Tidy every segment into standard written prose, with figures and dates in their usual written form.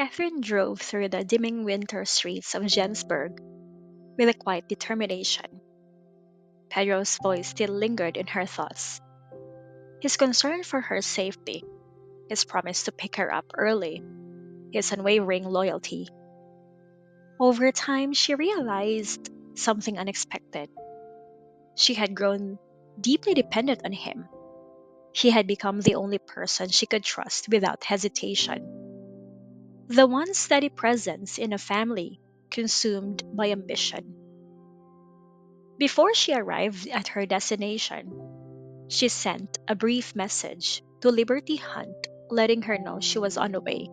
Catherine drove through the dimming winter streets of Jensburg with a quiet determination. Pedro's voice still lingered in her thoughts. His concern for her safety, his promise to pick her up early, his unwavering loyalty. Over time, she realized something unexpected. She had grown deeply dependent on him. He had become the only person she could trust without hesitation. The one steady presence in a family consumed by ambition. Before she arrived at her destination, she sent a brief message to Liberty Hunt, letting her know she was on the way.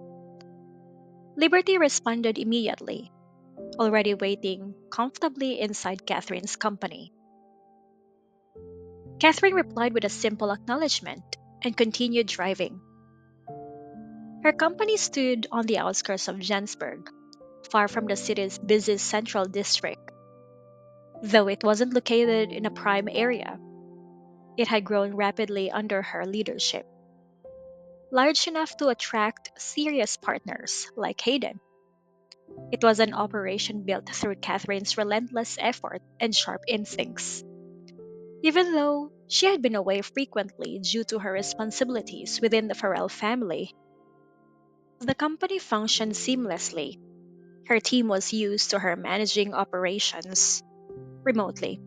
Liberty responded immediately, already waiting comfortably inside Catherine's company. Catherine replied with a simple acknowledgement and continued driving. Her company stood on the outskirts of Jensburg, far from the city's busy central district. Though it wasn't located in a prime area, it had grown rapidly under her leadership, large enough to attract serious partners like Hayden. It was an operation built through Catherine's relentless effort and sharp instincts. Even though she had been away frequently due to her responsibilities within the Farrell family, the company functioned seamlessly. Her team was used to her managing operations remotely,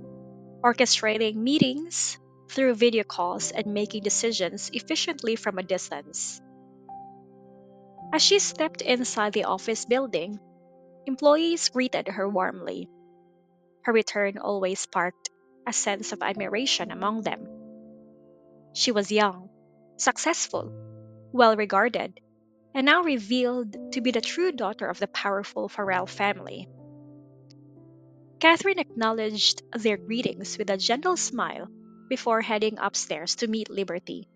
orchestrating meetings through video calls and making decisions efficiently from a distance. As she stepped inside the office building, employees greeted her warmly. Her return always sparked a sense of admiration among them. She was young, successful, well regarded, and now revealed to be the true daughter of the powerful Farrell family. Catherine acknowledged their greetings with a gentle smile before heading upstairs to meet Liberty.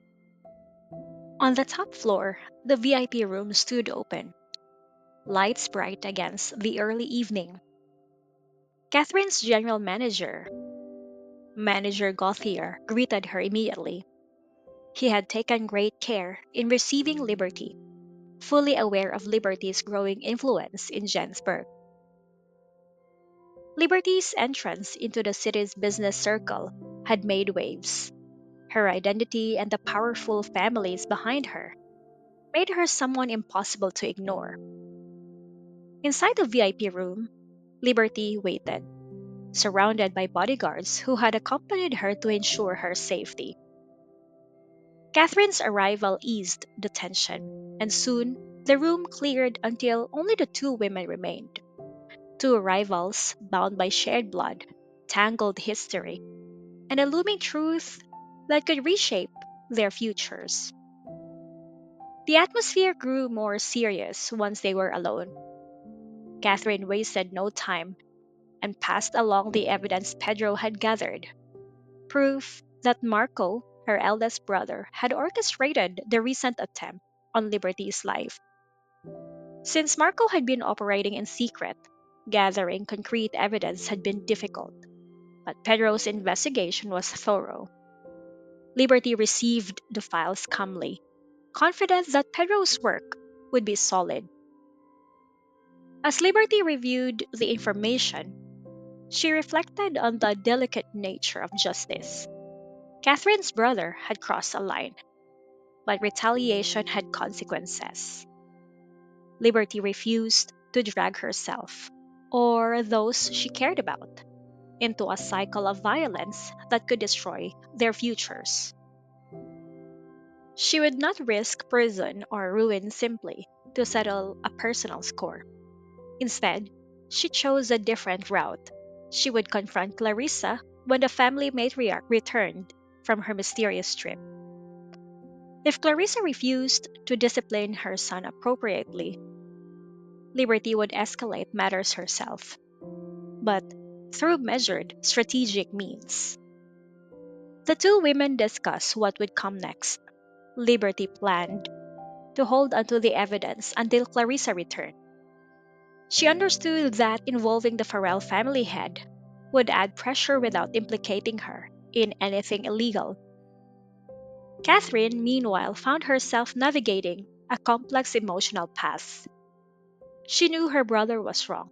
On the top floor, the VIP room stood open, lights bright against the early evening. Catherine's general manager, Manager Gauthier, greeted her immediately. He had taken great care in receiving Liberty, fully aware of Liberty's growing influence in Jensburg. Liberty's entrance into the city's business circle had made waves. Her identity and the powerful families behind her made her someone impossible to ignore. Inside the VIP room, Liberty waited, surrounded by bodyguards who had accompanied her to ensure her safety. Catherine's arrival eased the tension, and soon the room cleared until only the two women remained. Two rivals bound by shared blood, tangled history, and a looming truth that could reshape their futures. The atmosphere grew more serious once they were alone. Catherine wasted no time and passed along the evidence Pedro had gathered, proof that Marco, her eldest brother, had orchestrated the recent attempt on Liberty's life. Since Marco had been operating in secret, gathering concrete evidence had been difficult, but Pedro's investigation was thorough. Liberty received the files calmly, confident that Pedro's work would be solid. As Liberty reviewed the information, she reflected on the delicate nature of justice. Catherine's brother had crossed a line, but retaliation had consequences. Liberty refused to drag herself, or those she cared about, into a cycle of violence that could destroy their futures. She would not risk prison or ruin simply to settle a personal score. Instead, she chose a different route. She would confront Clarissa when the family matriarch returned from her mysterious trip. If Clarissa refused to discipline her son appropriately, Liberty would escalate matters herself, but through measured, strategic means. The two women discussed what would come next. Liberty planned to hold onto the evidence until Clarissa returned. She understood that involving the Farrell family head would add pressure without implicating her in anything illegal. Catherine, meanwhile, found herself navigating a complex emotional path. She knew her brother was wrong,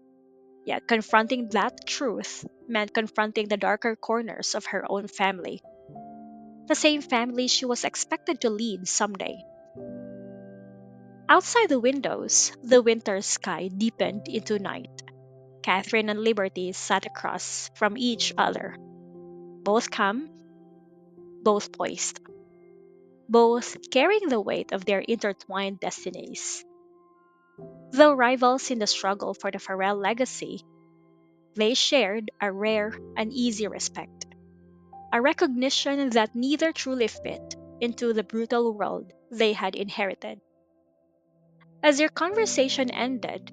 yet confronting that truth meant confronting the darker corners of her own family, the same family she was expected to lead someday. Outside the windows, the winter sky deepened into night. Catherine and Liberty sat across from each other, both calm, both poised, both carrying the weight of their intertwined destinies. Though rivals in the struggle for the Farrell legacy, they shared a rare, uneasy respect, a recognition that neither truly fit into the brutal world they had inherited. As their conversation ended,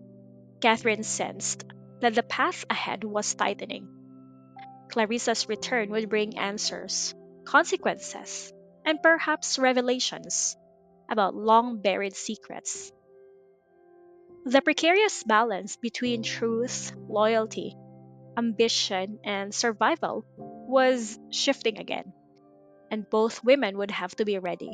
Catherine sensed that the path ahead was tightening. Clarissa's return would bring answers, consequences, and perhaps revelations about long buried secrets. The precarious balance between truth, loyalty, ambition, and survival was shifting again, and both women would have to be ready.